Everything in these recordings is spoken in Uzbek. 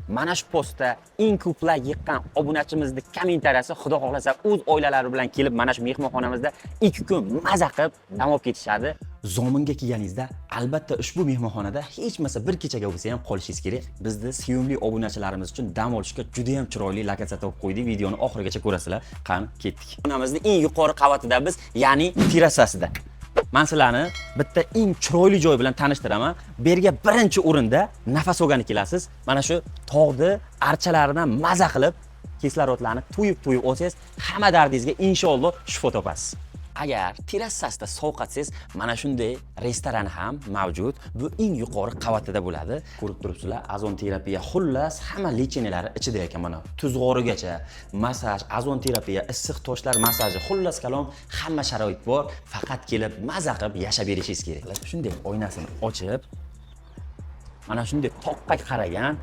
mana shu postda eng ko'plar yiqqan obunachimizni kommentariyasi xudo xohlasa o'z oilalari bilan kelib mana shu mehmonxonamizda 2 kun maza qilib dam olib ketishadi. Zominga kelganingizda albatta ushbu mehmonxonada hech bo'lmasa bir kechaga bo'lsa ham qolishingiz kerak. Bizni sevimli obunachilarimiz uchun dam olishga juda ham chiroyli lokatsiya topib qo'ydik. Videoni oxirigacha ko'rasizlar. Qani ketdik. Xonamizning eng yuqori qavatida biz, ya'ni terrasasida. Men sizlarni bitta eng chiroyli joy bilan tanishtiraman. Bu yerga birinchi o'rinda nafas olgani kelasiz. Mana shu tog'ni archalaridan maza qilib kislorodlarni to'yib olsangiz, hamma dardingizga inshaalloh shifo topasiz. Agar terrasasida sovqatsangiz, mana shunday restoran ham mavjud. Bu eng yuqori qavatida bo'ladi. Ko'rib turibsizlar, ozon terapiya, xullas hamma lecheniyalar ichida ekan mana. Tuzg'origacha, massaj, ozon terapiya, issiq toshlar massaji, xullas kalom hamma sharoit bor. Faqat kelib maza qilib yashab berishingiz kerak. Shunday oynasini ochib, mana shunday toqqa qaragan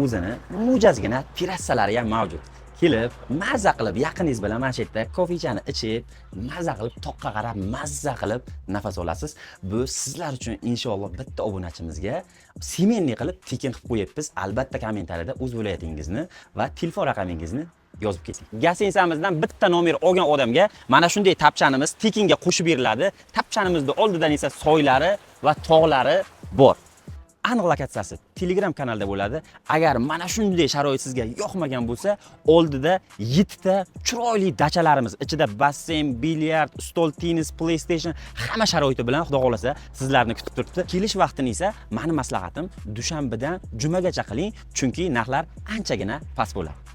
o'zini mo'jazgina terrasalari ham mavjud. Kelib, maza qilib yaqiningizz bilan mana shu yerda kofechani ichib, maza qilib toqqa qarab, maza qilib nafas olasiz. Bu sizlar uchun inshaalloh bitta obunachimizga semenli qilib tekin qilib qo'yibmiz. Albatta kommentariyada o'z viloyatingizni va telefon raqamingizni yozib keting. Gasinsamizdan bitta nomer olgan odamga mana shunday tapchanimiz tekinga qo'shib beriladi. Tapchanimizning oldidan esa soylari va tog'lari bor. Aniq lokatsiyasi Telegram kanalda bo'ladi. Agar mana shunday sharoit sizga yoqmagan bo'lsa, oldida 7 ta chiroyli dachalarimiz, ichida basseyn, bilyard, stol tennis, PlayStation hamma sharoiti bilan xudo xolasa sizlarni kutib turibdi. Kelish vaqtini esa meni maslahatim dushanbadan jumagacha qiling, chunki narxlar anchagina past bo'ladi.